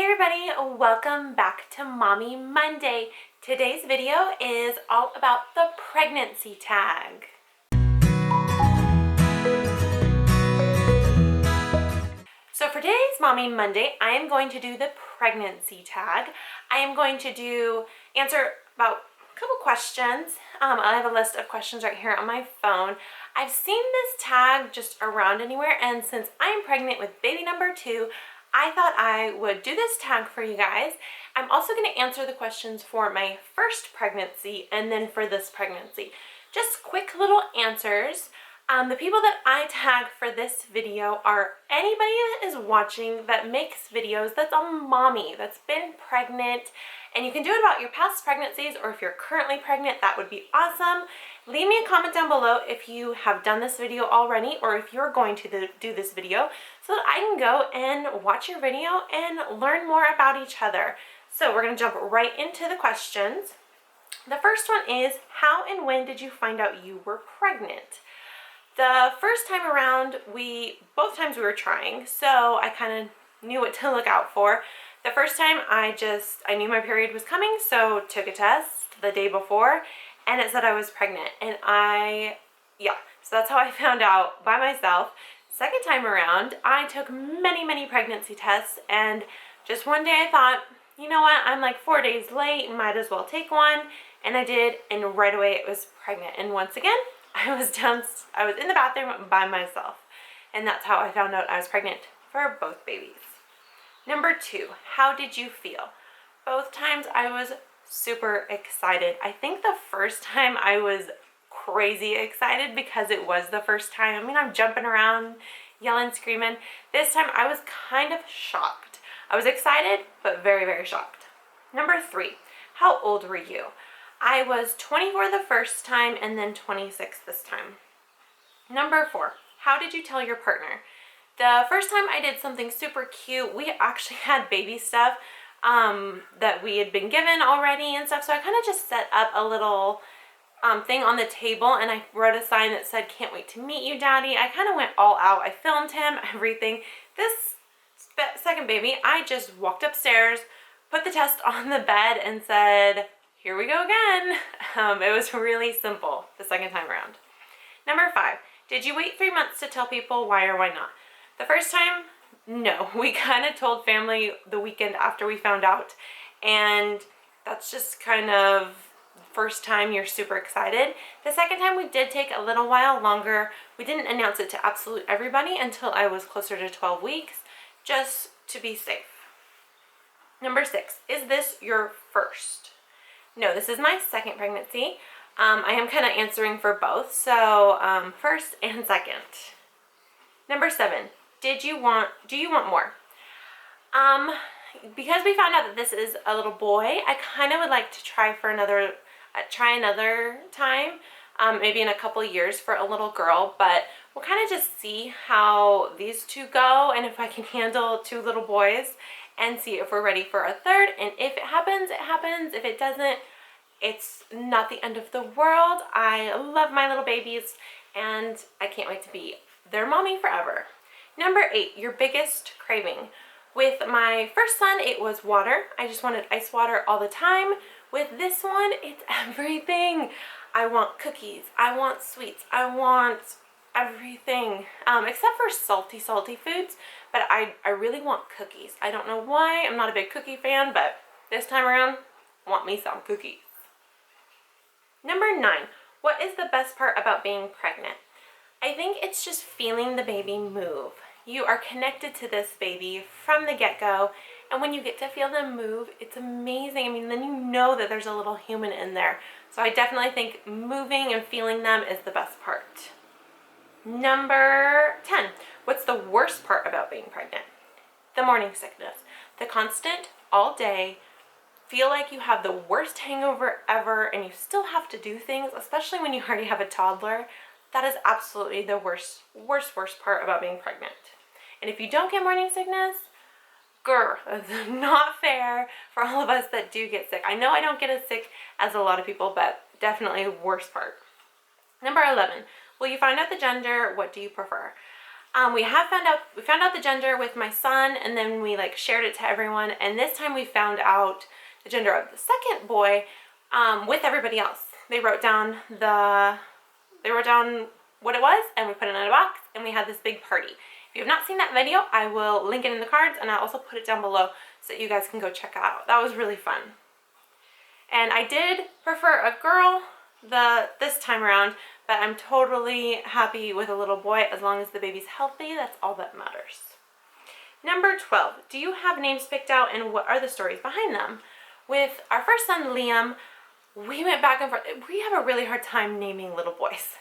everybody, welcome back to Mommy Monday. Today's video is all about the pregnancy tag. So for today's Mommy Monday, I am going to do the pregnancy tag. I am going to answer about a couple questions. I have a list of questions right here on my phone. I've seen this tag just around anywhere, and since I am pregnant with baby number 2, I thought I would do this tag for you guys. I'm also going to answer the questions for my first pregnancy and then for this pregnancy. Just quick little answers. The people that I tag for this video are anybody that is watching that makes videos that's a mommy that's been pregnant, and you can do it about your past pregnancies, or if you're currently pregnant, that would be awesome. Leave me a comment down below if you have done this video already, or if you're going to do this video, so that I can go and watch your video and learn more about each other. So we're going to jump right into the questions. The first one is, how and when did you find out you were pregnant? The first time around, both times we were trying, so I kind of knew what to look out for. The first time I knew my period was coming, so took a test the day before, and it said I was pregnant, and so that's how I found out by myself. Second time around, I took many pregnancy tests, and just one day I thought, you know what, I'm like 4 days late, might as well take one, and I did, and right away it was pregnant. And once again, I was in the bathroom by myself, and that's how I found out I was pregnant for both babies. Number 2, how did you feel? Both times I was super excited. I think the first time I was crazy excited because it was the first time. I mean, I'm jumping around, yelling, screaming. This time I was kind of shocked. I was excited, but very shocked. Number 3, how old were you? I was 24 the first time and then 26 this time. Number 4, how did you tell your partner? The first time I did something super cute. We actually had baby stuff that we had been given already and stuff, so I kind of just set up a little thing on the table, and I wrote a sign that said, "Can't wait to meet you, Daddy." I kind of went all out. I filmed him, everything. This second baby, I just walked upstairs, put the test on the bed, and said, "Here we go again." It was really simple the second time around. Number 5, did you wait 3 months to tell people? Why or why not? The first time, no. We kind of told family the weekend after we found out, and that's just kind of first time you're super excited. The second time we did take a little while longer. We didn't announce it to absolute everybody until I was closer to 12 weeks, just to be safe. Number 6, is this your first? No, this is my second pregnancy. I am kind of answering for both, so first and second. Number 7, do you want more? Because we found out that this is a little boy, I kind of would like to try another time, maybe in a couple years for a little girl, but we'll kind of just see how these two go, and if I can handle 2 little boys, and see if we're ready for a third. And if it happens, it happens. If it doesn't, it's not the end of the world. I love my little babies, and I can't wait to be their mommy forever. Number 8, your biggest craving. With my first son, it was water. I just wanted ice water all the time. With this one, it's everything. I want cookies. I want sweets. I want everything, except for salty foods, but I really want cookies. I don't know why. I'm not a big cookie fan, but this time around, want me some cookies. Number 9, what is the best part about being pregnant? I think it's just feeling the baby move. You are connected to this baby from the get-go, and when you get to feel them move, it's amazing. I mean, then you know that there's a little human in there. So I definitely think moving and feeling them is the best part. Number 10, what's the worst part about being pregnant? The morning sickness. The constant, all day, feel like you have the worst hangover ever, and you still have to do things, especially when you already have a toddler. That is absolutely the worst part about being pregnant. And if you don't get morning sickness, grr, it's not fair for all of us that do get sick. I know I don't get as sick as a lot of people, but definitely worst part. Number 11, will you find out the gender? What do you prefer? We found out the gender with my son, and then we like shared it to everyone. And this time we found out the gender of the second boy with everybody else. They wrote down what it was, and we put it in a box, and we had this big party. If you have not seen that video, I will link it in the cards, and I'll also put it down below so that you guys can go check it out. That was really fun. And I did prefer a girl this time around, but I'm totally happy with a little boy as long as the baby's healthy. That's all that matters. Number 12, do you have names picked out, and what are the stories behind them? With our first son, Liam, we went back and forth. We have a really hard time naming little boys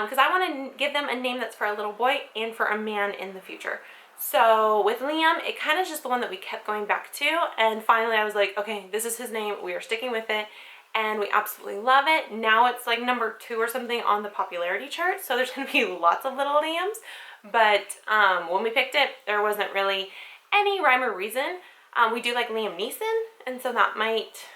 because I want to give them a name that's for a little boy and for a man in the future. So with Liam, it kind of just the one that we kept going back to, and finally I was like, okay, this is his name. We are sticking with it, and we absolutely love it. Now it's like number 2 or something on the popularity chart, so there's going to be lots of little Liams. But when we picked it, there wasn't really any rhyme or reason. We do like Liam Neeson, and so that might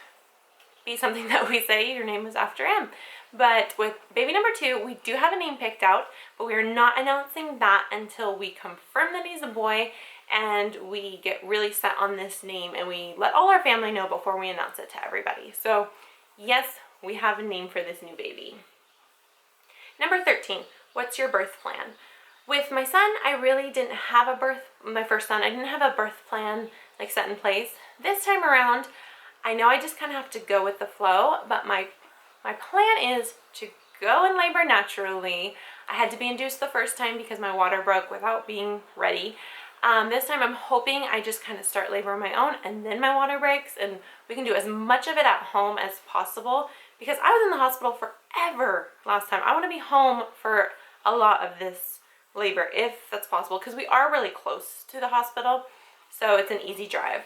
be something that we say your name was after him. But with baby number 2, we do have a name picked out, but we are not announcing that until we confirm that he's a boy and we get really set on this name, and we let all our family know before we announce it to everybody. So yes, we have a name for this new baby. Number 13, what's your birth plan? With my son, I really didn't have my first son, I didn't have a birth plan like set in place. This time around, I know I just kind of have to go with the flow, but my plan is to go in labor naturally. I had to be induced the first time because my water broke without being ready. This time I'm hoping I just kind of start labor on my own, and then my water breaks, and we can do as much of it at home as possible, because I was in the hospital forever last time. I want to be home for a lot of this labor if that's possible, because we are really close to the hospital, so it's an easy drive.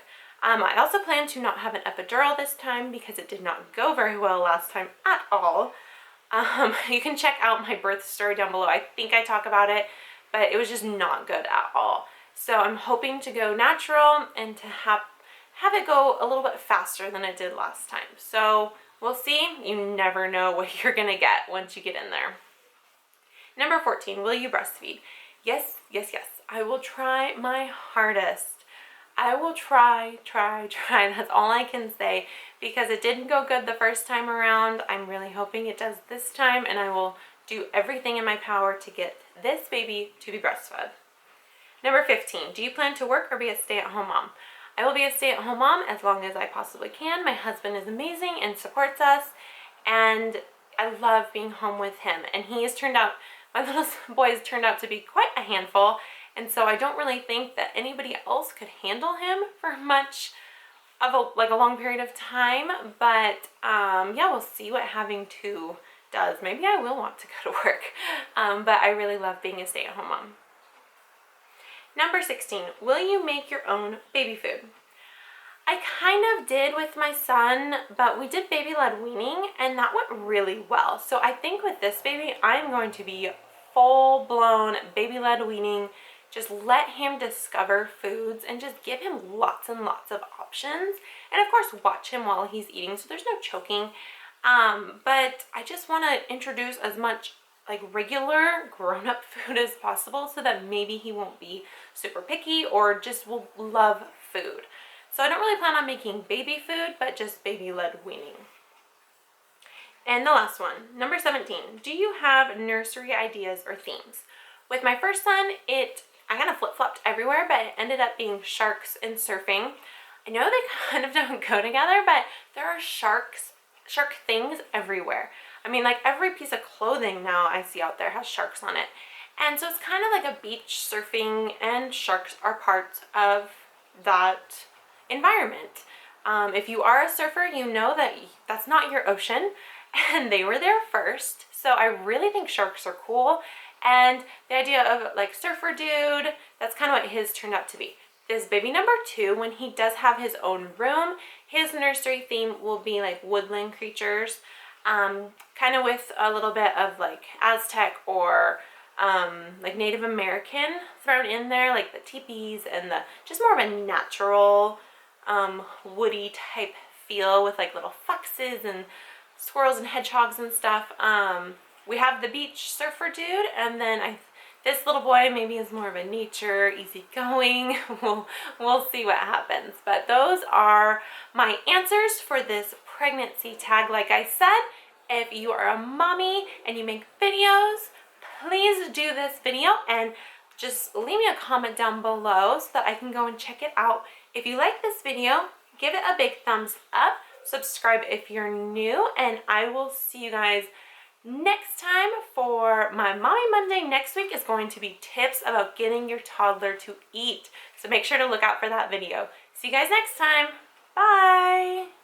I also plan to not have an epidural this time because it did not go very well last time at all. You can check out my birth story down below. I think I talk about it, but it was just not good at all. So I'm hoping to go natural and to have it go a little bit faster than it did last time. So we'll see. You never know what you're gonna get once you get in there. Number 14, will you breastfeed? Yes, yes, yes. I will try my hardest. I will try. That's all I can say, because it didn't go good the first time around. I'm really hoping it does this time, and I will do everything in my power to get this baby to be breastfed. Number 15, do you plan to work or be a stay-at-home mom? I will be a stay-at-home mom as long as I possibly can. My husband is amazing and supports us, and I love being home with him. And he has turned out, my little boy has turned out to be quite a handful, and so I don't really think that anybody else could handle him for much of a long period of time. But yeah, we'll see what having 2 does. Maybe I will want to go to work, but I really love being a stay-at-home mom. Number 16, will you make your own baby food? I kind of did with my son, but we did baby-led weaning, and that went really well. So I think with this baby, I'm going to be full-blown baby-led weaning. Just let him discover foods and just give him lots and lots of options. And of course, watch him while he's eating so there's no choking. But I just want to introduce as much like regular grown-up food as possible so that maybe he won't be super picky or just will love food. So I don't really plan on making baby food, but just baby-led weaning. And the last one, number 17, do you have nursery ideas or themes? With my first son, I kind of flip-flopped everywhere, but it ended up being sharks and surfing. I know they kind of don't go together, but there are shark things everywhere. I mean, like every piece of clothing now I see out there has sharks on it. And so it's kind of like a beach surfing, and sharks are part of that environment. If you are a surfer, you know that that's not your ocean, and they were there first. So I really think sharks are cool. And the idea of like surfer dude, that's kind of what his turned out to be. This baby number 2, when he does have his own room, his nursery theme will be like woodland creatures, kind of with a little bit of like Aztec or like Native American thrown in there, like the teepees and the just more of a natural woody type feel with like little foxes and squirrels and hedgehogs and stuff. We have the beach surfer dude, and then This little boy maybe is more of a nature, easygoing. We'll see what happens. But those are my answers for this pregnancy tag. Like I said, if you are a mommy and you make videos, please do this video and just leave me a comment down below so that I can go and check it out. If you like this video, give it a big thumbs up, subscribe if you're new, and I will see you guys next time for my Mommy Monday. Next week is going to be tips about getting your toddler to eat. So make sure to look out for that video. See you guys next time. Bye.